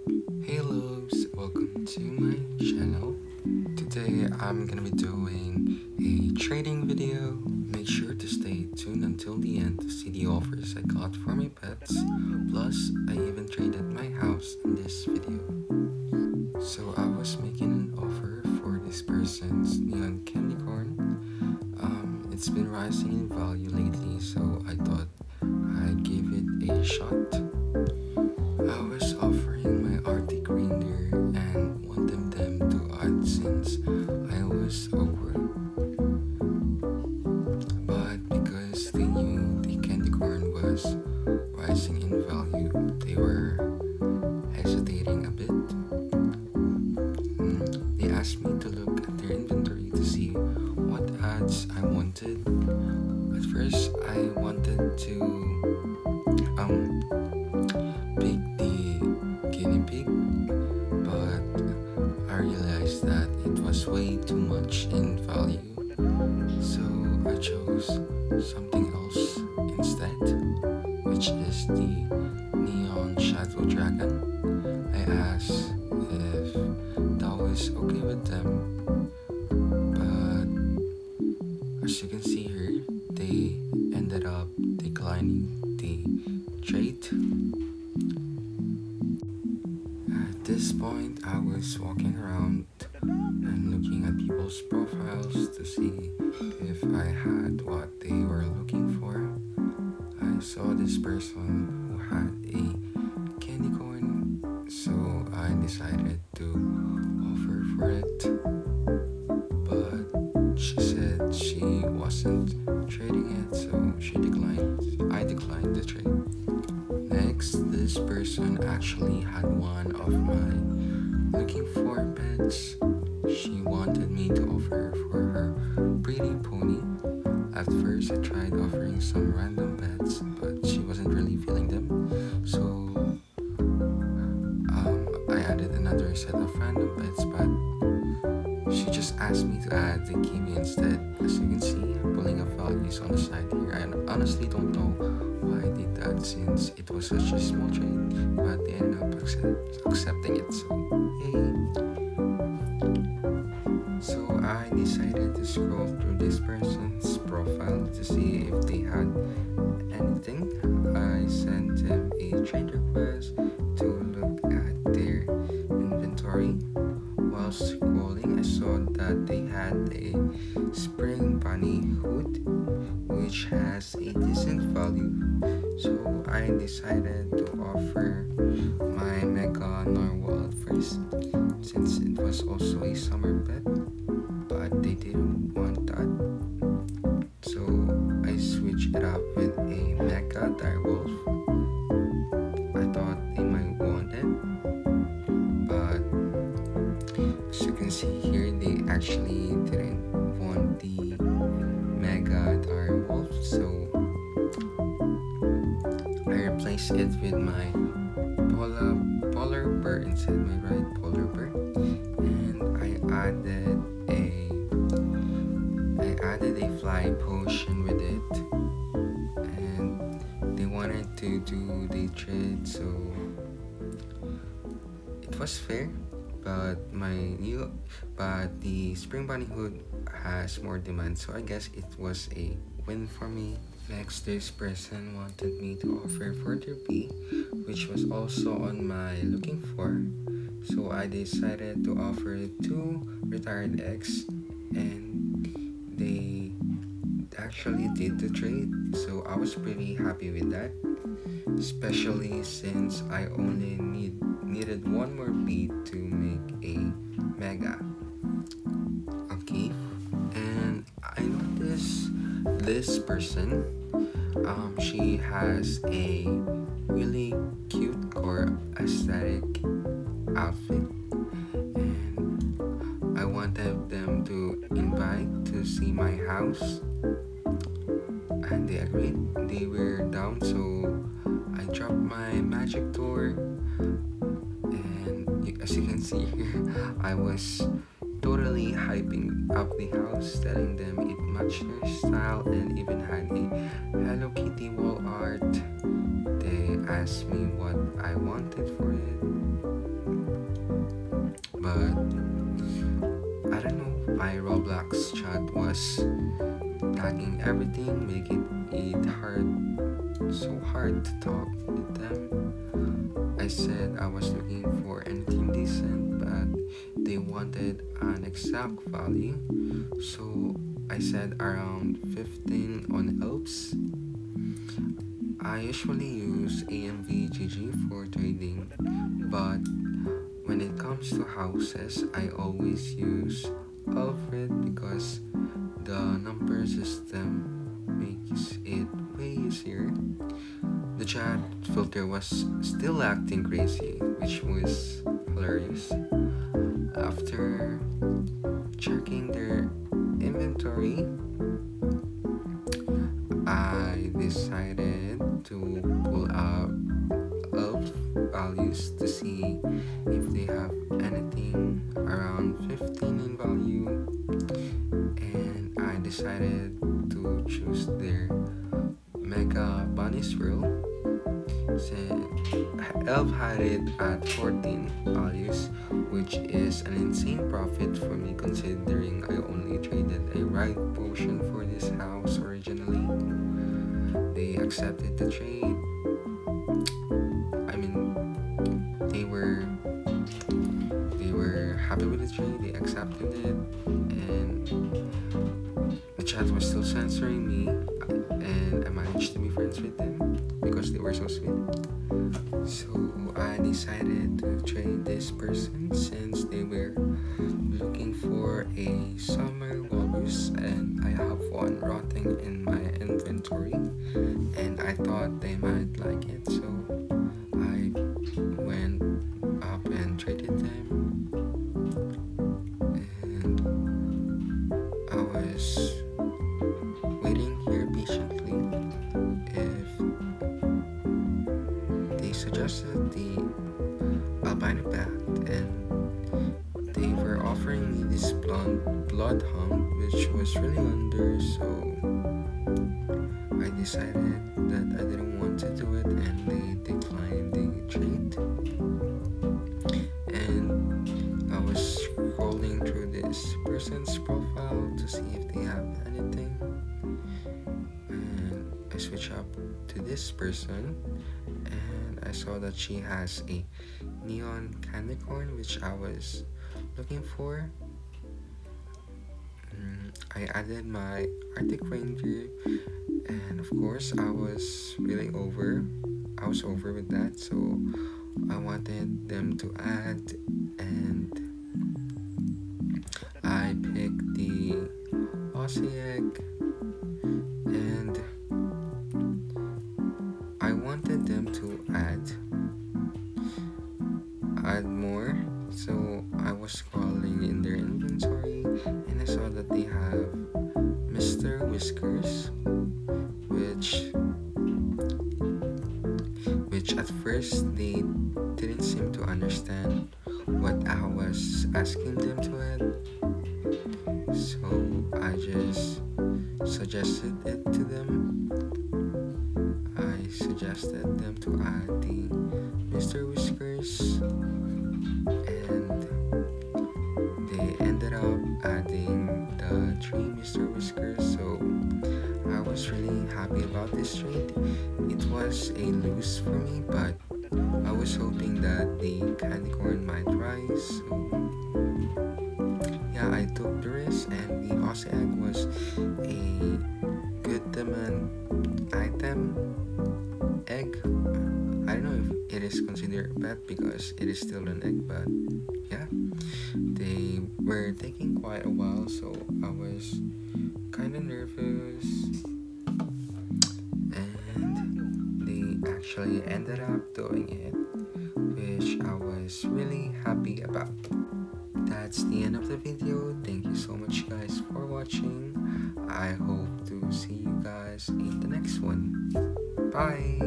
Hey loves, welcome to my channel. Today I'm gonna be doing a trading video. Make sure to stay tuned until the end to see the offers I got for my pets. Plus, I even traded my house in this video. So I was making an offer for this person's neon candy corn. It's been rising in value lately, so I thought I'd give it a shot. I was offering my Arctic reindeer and wanted them to add since I was over. But because they knew the candy corn was rising in value, they were hesitating a bit. They asked me to look at their inventory to see what ads I wanted. At first, I wanted to pick the guinea pig, but I realized that it was way too much in value, so I chose something else instead, which is the neon shadow dragon. I asked if that was okay with them, but as you can see here, they ended up declining the trade. At this point, I was walking around and looking at people's profiles to see if I had what they were looking for. I saw this person who had a candy corn, so I decided to offer for it. But she said she wasn't trading it, so I declined the trade. Next, this person actually had one of my looking for pets. She wanted me to offer for her pretty pony. At first, I tried offering some random pets, but she wasn't really feeling them. So I added another set of random pets, but she just asked me to add the kiwi instead. As you can see, I'm pulling up values on the side here. I honestly don't know why I did that since it was such a small trade, but they ended up accepting it, so yay. So I decided to scroll through this person's profile to see if they had anything. I sent them a trade request to look at their inventory. While scrolling, I saw that they had a spring bunny hood, which has a decent value, so I decided to offer my mega narwhal at first, since it was also a summer pet, but they didn't want that, so I switched it up with a mega direwolf. I thought they might want it, but as you can see here, they actually didn't want the mega direwolf, so I replaced it with my polar bear instead, my red polar bear, and I added a fly potion with it, and they wanted to do the trade, so it was fair. But the spring bunny hood has more demand, so I guess it was a win for me. Next, this person wanted me to offer for their bee, which was also on my looking for, so I decided to offer 2 retired eggs, and they actually did the trade, so I was pretty happy with that, especially since I only needed one more bee to make a mega. Okay, and I noticed this person, she has a really cute core aesthetic outfit, and I wanted them to invite to see my house, and they agreed. They were down, so I dropped my magic tour, and as you can see here, I was totally hyping up the house, telling them it matched their style and even had a Hello Kitty wall art. They asked me what I wanted for it, but I don't know, my Roblox chat was lagging everything, making it so hard to talk with them. I said I was looking for anything decent, but they wanted an exact value, so I said around 15 on elves. I usually use AMVGG for trading, but when it comes to houses, I always use Alfred because the number system makes it way easier. The chat filter was still acting crazy, which was hilarious. After checking their inventory, I decided to pull out elf values to see if they have anything around 15 in value, and I decided to choose their mega bunny swirl. Elf had it at 14 values, which is an insane profit for me considering I only traded a right potion for this house originally. They accepted the trade. I mean, they were happy with the trade. They accepted it, and the chat was still censoring me, and I managed to be friends with them because they were so sweet. So I decided to trade this person since they were looking for a summer walrus, and I have one rotting in my inventory, and I thought they might like it, so I went up and traded them, and I was waiting here patiently if they suggested the albino bat, and they were offering me this blonde bloodhound, which was really under, so I decided that I didn't want to do it, and they declined the trade. And I was scrolling through this person's profile to see if they have anything, and I switched up to this person, and I saw that she has a neon candy corn, which I was looking for. I added my Arctic reindeer, and of course I was over with that, so I wanted them to add, and I picked the Aussie egg, and I wanted them to add more, so I was scrolling in their inventory, and I saw that they have Mr. Whiskers, which at first they didn't seem to understand what I was asking them to add, so I just suggested it to them. I suggested them to add the Mr. Whiskers, and they ended up adding the 3 Mr. Whiskers, so I was really happy about this trade. It was a lose for me, but I was hoping that the candy corn might rise, so yeah, I took the risk, and the Aussie egg was a good demand item egg. I don't know if it is considered a pet because it is still an egg, but yeah, they were taking quite a while, so I was kind of nervous, and they actually ended up doing it, which I was really happy about. That's the end of the video. Thank you so much guys for watching. I hope to see you guys in the next one. Bye.